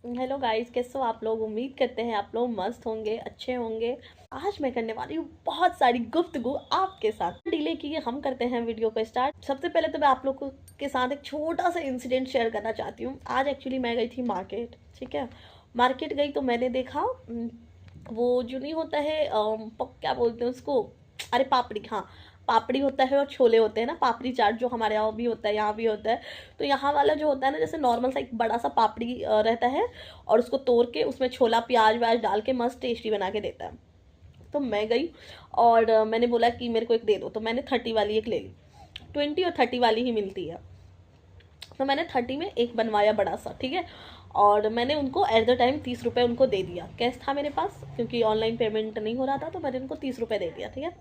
Hello guys, कैसे हो आप लोग। उम्मीद करते हैं आप लोग मस्त होंगे, अच्छे होंगे। आज मैं करने वाली हूँ बहुत सारी गुफ्तगू आपके साथ। डिले किए हम करते हैं वीडियो को स्टार्ट। सबसे पहले तो मैं आप लोगों के साथ एक छोटा सा इंसिडेंट शेयर करना चाहती हूँ। आज एक्चुअली मैं गई थी मार्केट, ठीक है। मार्केट गई तो मैंने देखा वो जो नहीं होता है क्या बोलते हैं उसको, अरे पापड़ी, हाँ पापड़ी होता है और छोले होते हैं ना, पापड़ी चाट जो हमारे यहाँ भी होता है, यहाँ भी होता है। तो यहाँ वाला जो होता है ना, जैसे नॉर्मल सा एक बड़ा सा पापड़ी रहता है और उसको तोड़ के उसमें छोला प्याज व्याज डाल के मस्त टेस्टी बना के देता है। तो मैं गई और मैंने बोला कि मेरे को एक दे दो, तो मैंने 30 वाली एक ले ली। 20 और 30 वाली ही मिलती है। तो मैंने 30 में एक बनवाया बड़ा सा, ठीक है। और मैंने उनको एट द टाइम 30 रुपये उनको दे दिया। कैश था मेरे पास क्योंकि ऑनलाइन पेमेंट नहीं हो रहा था, तो मैंने उनको 30 रुपये दे दिया, ठीक है।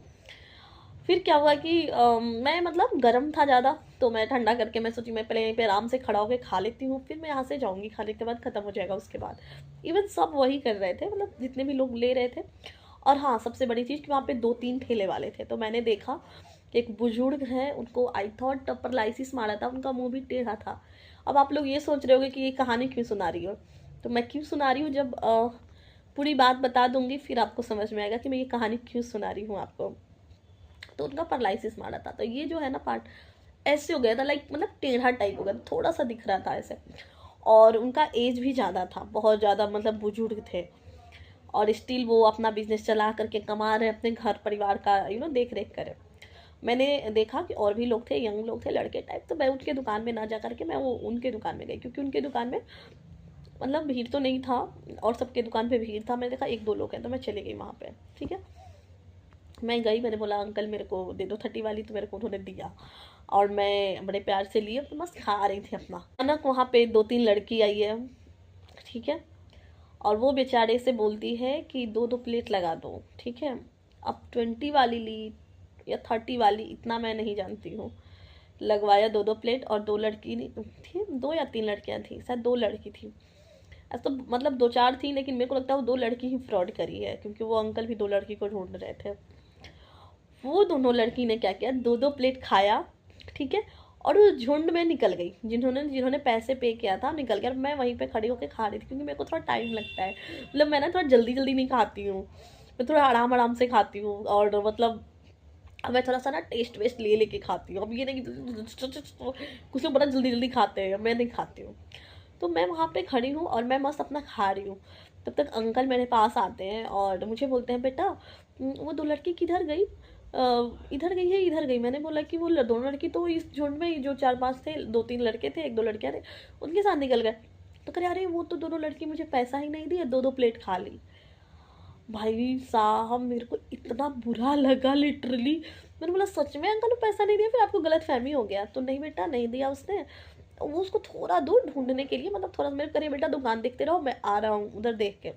फिर क्या हुआ कि मैं मतलब गर्म था ज़्यादा, तो मैं ठंडा करके मैं सोची मैं पहले यहीं पे आराम से खड़ा होकर खा लेती हूँ, फिर मैं यहाँ से जाऊँगी, खाने के बाद ख़त्म हो जाएगा उसके बाद। इवन सब वही कर रहे थे, मतलब जितने भी लोग ले रहे थे। और हाँ, सबसे बड़ी चीज़ कि वहाँ पे 2-3 ठेले वाले थे। तो मैंने देखा कि एक बुजुर्ग है, उनको आई थॉट पैरालिसिस मारा था, उनका मुंह भी टेढ़ा था। अब आप लोग ये सोच रहे होगे कि ये कहानी क्यों सुना रही हो। तो मैं क्यों सुना रही हूँ, जब पूरी बात बता दूंगी फिर आपको समझ में आएगा कि मैं ये कहानी क्यों सुना रही हूँ आपको। तो उनका पैरालिसिस मारा था, तो ये जो है ना पार्ट ऐसे हो गया था, लाइक मतलब टेढ़ा टाइप हो गया था, थोड़ा सा दिख रहा था ऐसे। और उनका एज भी ज़्यादा था, बहुत ज़्यादा, मतलब बुजुर्ग थे। और स्टिल वो अपना बिजनेस चला करके कमा रहे, अपने घर परिवार का देख रेख करे। मैंने देखा कि और भी लोग थे, यंग लोग थे, लड़के टाइप। तो मैं उनके दुकान में ना जा करके मैं वो उनके दुकान में गई, क्योंकि उनके दुकान में मतलब भीड़ तो नहीं था और सबके दुकान पे भीड़ था। मैंने देखा एक दो लोग हैं, तो मैं चली गई वहाँ पे, ठीक है। मैं गई, मैंने बोला अंकल मेरे को दे दो 30 वाली, तो मेरे को उन्होंने दिया और मैं बड़े प्यार से लिए, तो मस्त खा रही थी अपना। अचानक वहाँ पे 2-3 लड़की आई है, ठीक है। और वो बेचारे से बोलती है कि दो दो प्लेट लगा दो, ठीक है। अब 20 वाली ली या 30 वाली, इतना मैं नहीं जानती हूँ। लगवाया दो दो प्लेट, और दो लड़की नहीं थी, 2 या 3 लड़कियाँ थी, शायद 2 लड़की थी। ऐसा तो मतलब 2-4 थी, लेकिन मेरे को लगता है वो 2 लड़की ही फ्रॉड करी है, क्योंकि वो अंकल भी 2 लड़की को ढूंढ रहे थे। वो दोनों लड़की ने क्या किया, दो दो प्लेट खाया, ठीक है। और वो झुंड में निकल गई, जिन्होंने जिन्होंने पैसे पे किया था निकल गया। मैं वहीं पे खड़ी होकर खा रही थी, क्योंकि मेरे को थोड़ा टाइम लगता है, मतलब मैं ना थोड़ा जल्दी जल्दी नहीं खाती हूँ, मैं थोड़ा आराम आराम से खाती हूँ। और मतलब मैं थोड़ा सा ना टेस्ट वेस्ट ले लेके खाती हूँ। अब ये नहीं कुछ लोग बड़ा जल्दी जल्दी खाते हैं, मैं नहीं खाती हूँ। तो मैं वहाँ पे खड़ी हूँ और मैं मस्त अपना खा रही हूँ। तब तक अंकल मेरे पास आते हैं और मुझे बोलते हैं, बेटा वो 2 लड़की किधर गई। इधर गई है, इधर गई। मैंने बोला कि वो दोनों लड़की तो इस झुंड में ही जो 4-5 थे, 2-3 लड़के थे, 1-2 लड़कियाँ थे, उनके साथ निकल गए। तो कह रहे अरे वो तो दोनों लड़की मुझे पैसा ही नहीं दी, दो दो प्लेट खा ली। भाई साहब मेरे को इतना बुरा लगा लिटरली। मैंने बोला सच में अंकल ने पैसा नहीं दिया, फिर आपको गलत फहमी हो गया। तो नहीं बेटा, नहीं दिया उसने। वो उसको थोड़ा दूर ढूंढने के लिए, मतलब थोड़ा मेरे करे बेटा दुकान देखते रहो, मैं आ रहा हूँ उधर देख के।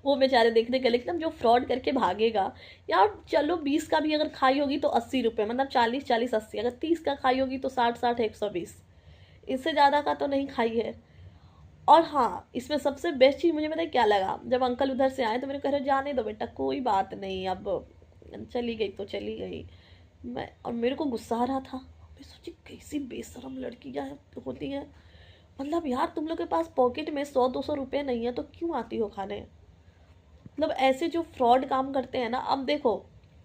वो बेचारे देखने के, लेकिन जो फ्रॉड करके भागेगा यार। चलो 20 का भी अगर खाई होगी तो 80 रुपये, मतलब 40-40-80। अगर 30 का खाई होगी तो 60-60-120, इससे ज़्यादा का तो नहीं खाई है। और हाँ, इसमें सबसे बेस्ट चीज़ मुझे पता है क्या लगा, जब अंकल उधर से आए तो मेरे कह रहे जाने दो बेटा, कोई बात नहीं, अब चली गई तो चली गई। मैं और मेरे को गुस्सा आ रहा था। मैं सोची कैसी बेशरम लड़कियाँ होती हैं। मतलब यार, तुम लोग के पास पॉकेट में 100-200 रुपये नहीं है तो क्यों आती हो खाने। मतलब ऐसे जो फ्रॉड काम करते हैं ना। अब देखो,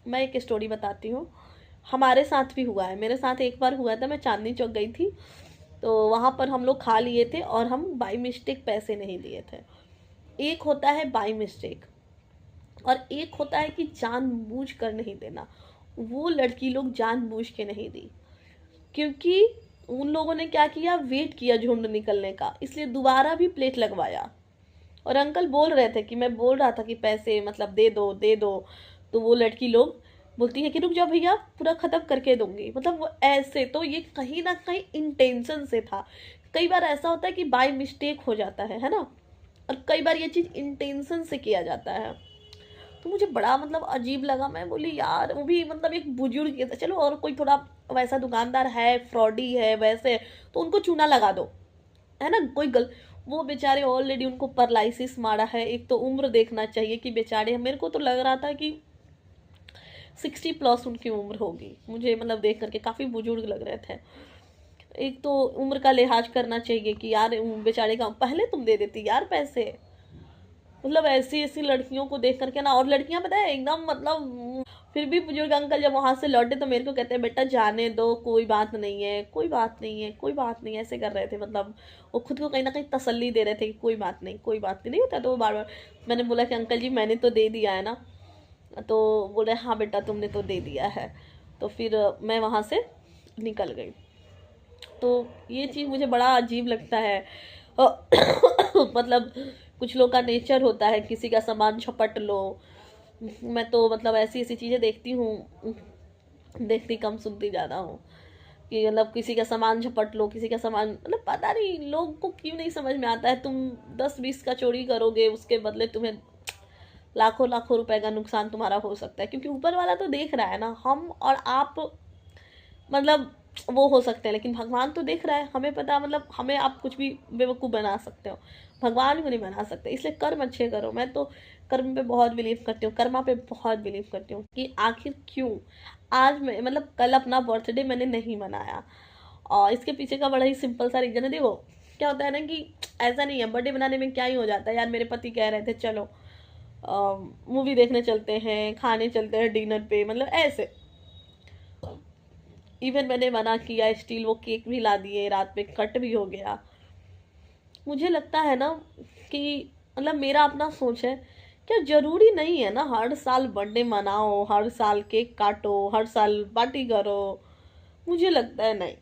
मैं एक स्टोरी बताती हूँ, हमारे साथ भी हुआ है। मेरे साथ एक बार हुआ था, मैं चांदनी चौक गई थी, तो वहाँ पर हम लोग खा लिए थे और हम बाई मिस्टेक पैसे नहीं दिए थे। एक होता है बाई मिस्टेक, और एक होता है कि जानबूझ कर नहीं देना। वो लड़की लोग जानबूझ के नहीं दी, क्योंकि उन लोगों ने क्या किया, वेट किया झुंड निकलने का, इसलिए दोबारा भी प्लेट लगवाया। और अंकल बोल रहे थे कि मैं बोल रहा था कि पैसे मतलब दे दो दे दो। तो वो लड़की लोग बोलती है कि रुक जाओ भैया, पूरा ख़त्म करके दूंगी। मतलब वो ऐसे, तो ये कहीं ना कहीं इंटेंशन से था। कई बार ऐसा होता है कि बाय मिस्टेक हो जाता है ना। और कई बार ये चीज़ इंटेंशन से किया जाता है। तो मुझे बड़ा मतलब अजीब लगा। मैं बोली यार, वो भी मतलब एक बुजुर्ग है, चलो और कोई थोड़ा वैसा दुकानदार है, फ्रॉडी है वैसे, तो उनको चूना लगा दो, है ना। कोई वो बेचारे ऑलरेडी उनको पैरालिसिस मारा है। एक तो उम्र देखना चाहिए कि बेचारे, मेरे को तो लग रहा था कि 60+ उनकी उम्र होगी, मुझे मतलब देख करके काफ़ी बुजुर्ग लग रहे थे। एक तो उम्र का लिहाज करना चाहिए कि यार बेचारे का पहले तुम दे देती यार पैसे। मतलब ऐसी ऐसी लड़कियों को देख करके ना, और लड़कियां पता है एकदम मतलब फिर भी बुजुर्ग अंकल जब वहां से लौटे तो मेरे को कहते हैं बेटा जाने दो, कोई बात नहीं है, कोई बात नहीं है, कोई बात नहीं है, ऐसे कर रहे थे। मतलब वो खुद को कहीं ना कहीं तसल्ली दे रहे थे कि कोई बात नहीं, कोई बात नहीं होता। तो वो बार बार मैंने बोला कि अंकल जी मैंने तो दे दिया है ना। तो बोले हाँ बेटा तुमने तो दे दिया है। तो फिर मैं वहाँ से निकल गई। तो ये चीज़ मुझे बड़ा अजीब लगता है। मतलब कुछ लोग का नेचर होता है किसी का सामान झपट लो। मैं तो मतलब ऐसी ऐसी चीज़ें देखती हूँ, देखती कम सुनती ज़्यादा हूँ, कि मतलब किसी का सामान झपट लो, किसी का सामान, मतलब पता नहीं लोग को क्यों नहीं समझ में आता है। तुम 10-20 का चोरी करोगे उसके बदले तुम्हें लाखों लाखों रुपए का नुकसान तुम्हारा हो सकता है, क्योंकि ऊपर वाला तो देख रहा है ना। हम और आप मतलब वो हो सकते हैं, लेकिन भगवान तो देख रहा है, हमें पता, मतलब हमें आप कुछ भी बेवकूफ़ बना सकते हो, भगवान को नहीं बना सकते। इसलिए कर्म अच्छे करो। मैं तो कर्म पे बहुत बिलीव करती हूँ, कर्मा पे बहुत बिलीव करती हूँ कि आखिर क्यों आज मैं, मतलब कल अपना बर्थडे मैंने नहीं मनाया। और इसके पीछे का बड़ा ही सिंपल सा रीज़न है। देखो क्या होता है ना कि ऐसा नहीं है, बर्थडे बनाने में क्या ही हो जाता है यार। मेरे पति कह रहे थे चलो मूवी देखने चलते हैं, खाने चलते हैं डिनर पे, मतलब ऐसे। इवन मैंने मना किया, स्टील वो केक भी ला दिए, रात में कट भी हो गया। मुझे लगता है ना कि मतलब मेरा अपना सोच है, क्या जरूरी नहीं है ना हर साल बर्थडे मनाओ, हर साल केक काटो, हर साल पार्टी करो। मुझे लगता है नहीं,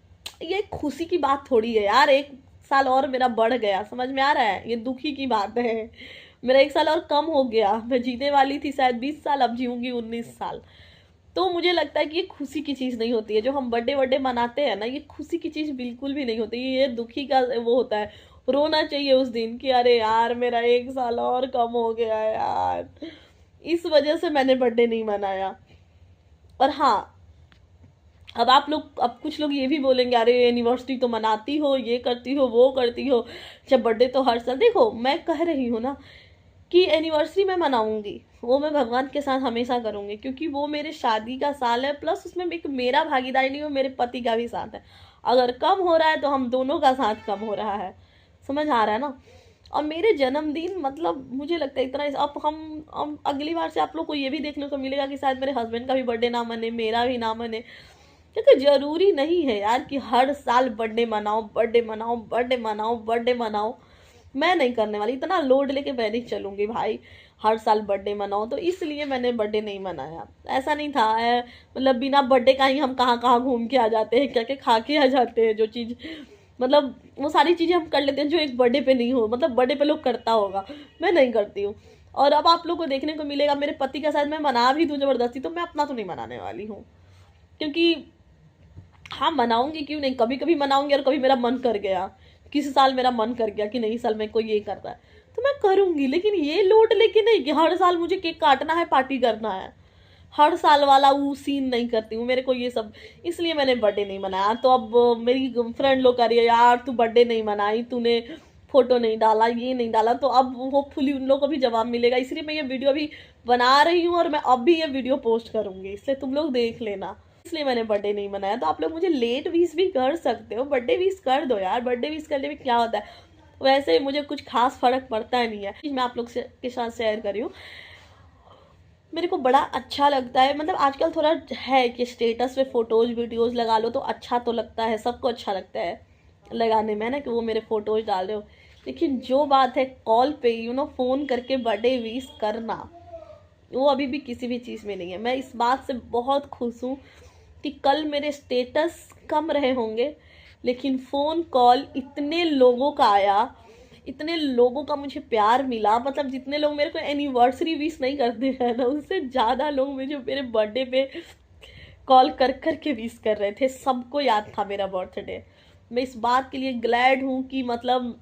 ये खुशी की बात थोड़ी है यार। एक साल और मेरा बढ़ गया, समझ में आ रहा है, ये दुखी की बात है। मेरा एक साल और कम हो गया, मैं जीने वाली थी शायद 20 साल, अब जीऊंगी 19 साल। तो मुझे लगता है कि ये खुशी की चीज़ नहीं होती है। जो हम बर्थडे वर्डे मनाते हैं ना, ये खुशी की चीज़ बिल्कुल भी नहीं होती, ये दुखी का वो होता है। रोना चाहिए उस दिन कि अरे यार मेरा एक साल और कम हो गया है यार। इस वजह से मैंने बर्थडे नहीं मनाया। और हाँ, अब कुछ लोग ये भी बोलेंगे अरे एनिवर्सरी तो मनाती हो, ये करती हो, वो करती हो, जब बर्थडे तो हर साल। देखो मैं कह रही हूँ ना कि एनिवर्सरी मैं मनाऊंगी, वो मैं भगवान के साथ हमेशा करूंगी, क्योंकि वो मेरे शादी का साल है, प्लस उसमें एक मेरा भागीदारी नहीं हो, मेरे पति का भी साथ है। अगर कम हो रहा है तो हम दोनों का साथ कम हो रहा है, समझ आ रहा है ना। और मेरे जन्मदिन, मतलब मुझे लगता है इतना, अब हम अगली बार से आप लोग को ये भी देखने को मिलेगा कि शायद मेरे हस्बैंड का भी बर्थडे ना मने, मेरा भी ना मने। क्योंकि जरूरी नहीं है यार कि हर साल बर्थडे मनाओ, बर्थडे मनाओ, बर्थडे मनाओ, बर्थडे मनाओ। मैं नहीं करने वाली, इतना लोड लेके मैं नहीं चलूंगी भाई, हर साल बर्थडे मनाओ। तो इसलिए मैंने बर्थडे नहीं मनाया। ऐसा नहीं था मतलब बिना बर्थडे का ही हम कहाँ कहाँ घूम के आ जाते हैं, क्या क्या खा के आ जाते हैं, जो चीज़ मतलब वो सारी चीज़ें हम कर लेते हैं जो एक बर्थडे पे नहीं हो, मतलब बर्थडे पे लोग करता होगा, मैं नहीं करती हूँ। और अब आप लोग को देखने को मिलेगा मेरे पति का शायद मैं मना भी दूँ जबरदस्ती, तो मैं अपना तो नहीं मनाने वाली हूँ। क्योंकि हाँ मनाऊंगी, क्यों नहीं, कभी कभी मनाऊंगी। और कभी मेरा मन कर गया, किसी साल मेरा मन कर गया कि नहीं साल में कोई ये कर रहा है तो मैं करूंगी, लेकिन ये लोड लेके नहीं कि हर साल मुझे केक काटना है, पार्टी करना है। हर साल वाला वो सीन नहीं करती हूँ, मेरे को ये सब, इसलिए मैंने बर्थडे नहीं मनाया। तो अब मेरी फ्रेंड लोग कह रही है यार तू बर्थडे नहीं मनाई, तूने फोटो नहीं डाला, ये नहीं डाला। तो अब होपफुली उन लोगों को भी जवाब मिलेगा, इसलिए मैं ये वीडियो अभी बना रही हूँ, और मैं अब भी ये वीडियो पोस्ट करूंगी, इसलिए तुम लोग देख लेना। इसलिए मैंने बर्थडे नहीं मनाया। तो आप लोग मुझे लेट विश भी कर सकते हो, बर्थडे विश कर दो यार, बर्थडे विश करने में क्या होता है। वैसे मुझे कुछ खास फर्क पड़ता नहीं है। मैं आप लोग के साथ शेयर कर रही हूँ, मेरे को बड़ा अच्छा लगता है। मतलब आजकल थोड़ा है कि स्टेटस पे फोटोज वीडियोज लगा लो तो अच्छा तो लगता है, सबको अच्छा लगता है लगाने में ना, कि वो मेरे फोटोज डाल रहे हो। लेकिन जो बात है कॉल पे फ़ोन करके बर्थडे विश करना, वो अभी भी किसी भी चीज़ में नहीं है। मैं इस बात से बहुत खुश हूँ कि कल मेरे स्टेटस कम रहे होंगे, लेकिन फ़ोन कॉल इतने लोगों का आया, इतने लोगों का मुझे प्यार मिला। मतलब जितने लोग मेरे को एनिवर्सरी विश नहीं करते हैं ना, उससे ज़्यादा लोग मुझे मेरे बर्थडे पे कॉल कर कर के विश कर रहे थे। सबको याद था मेरा बर्थडे। मैं इस बात के लिए ग्लैड हूँ कि मतलब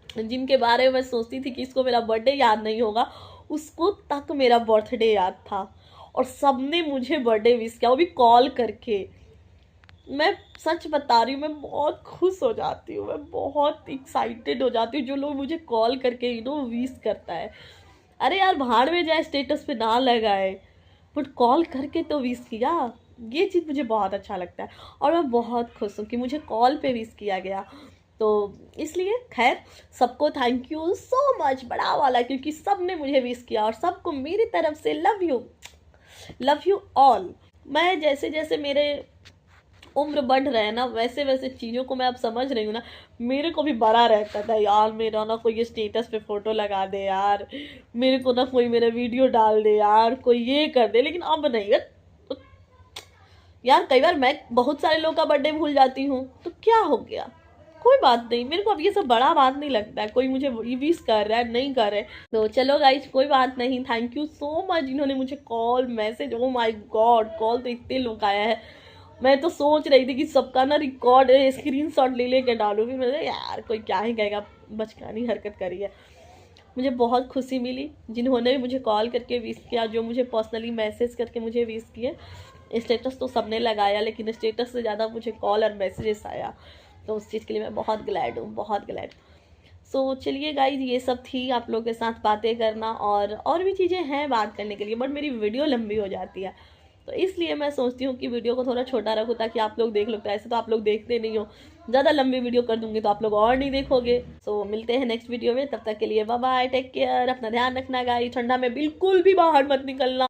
जिनके बारे में मैं सोचती थी कि इसको मेरा बर्थडे याद नहीं होगा, उसको तक मेरा बर्थडे याद था, और सबने मुझे बर्थडे विश किया, वो भी कॉल करके। मैं सच बता रही हूँ, मैं बहुत खुश हो जाती हूँ, मैं बहुत एक्साइटेड हो जाती हूँ। जो लोग मुझे कॉल करके विश करता है, अरे यार भाड़ में जाए स्टेटस पे ना लगाए, बट कॉल करके तो विश किया। ये चीज़ मुझे बहुत अच्छा लगता है और मैं बहुत खुश हूँ कि मुझे कॉल पे विश किया गया। तो इसलिए खैर सबको थैंक यू सो मच बड़ा वाला, क्योंकि सब ने मुझे विश किया और सबको मेरी तरफ से लव यू ऑल। मैं जैसे जैसे मेरे उम्र बढ़ रहे हैं ना, वैसे वैसे चीज़ों को मैं अब समझ रही हूँ ना। मेरे को भी बड़ा रहता था यार, मेरा ना कोई स्टेटस पे फ़ोटो लगा दे यार, मेरे को ना कोई मेरा वीडियो डाल दे यार, कोई ये कर दे, लेकिन अब नहीं यार। कई बार मैं बहुत सारे लोगों का बर्थडे भूल जाती हूँ, तो क्या हो गया, कोई बात नहीं। मेरे को अब ये सब बड़ा बात नहीं लगता है, कोई मुझे विश कर रहा है नहीं कर रहा है, तो चलो गाइज कोई बात नहीं। थैंक यू सो मच जिन्होंने मुझे call message, oh my God call तो इतने लोग आया है। मैं तो सोच रही थी कि सबका ना रिकॉर्ड स्क्रीनशॉट ले लेके डालूँ, फिर मैंने यार कोई क्या ही कहेगा, बचकानी हरकत करी है। मुझे बहुत खुशी मिली जिन्होंने मुझे कॉल करके विश किया, जो मुझे पर्सनली मैसेज करके मुझे विश किए। स्टेटस तो सबने लगाया, लेकिन स्टेटस से ज़्यादा मुझे कॉल और मैसेजेस आया, तो उस चीज़ के लिए मैं बहुत ग्लैड हूँ, बहुत ग्लैड। सो चलिए गाइज, ये सब थी आप लोगों के साथ बातें करना, और भी चीज़ें हैं बात करने के लिए, बट मेरी वीडियो लंबी हो जाती है, तो इसलिए मैं सोचती हूँ कि वीडियो को थोड़ा छोटा रखूँ ताकि आप लोग देख लो। तो ऐसे तो आप लोग देखते नहीं हो, ज़्यादा लंबी वीडियो कर दूँगी तो आप लोग और नहीं देखोगे। सो मिलते हैं नेक्स्ट वीडियो में, तब तक के लिए बाय बाय, टेक केयर, अपना ध्यान रखना गाइस, ठंडा में बिल्कुल भी बाहर मत निकलना।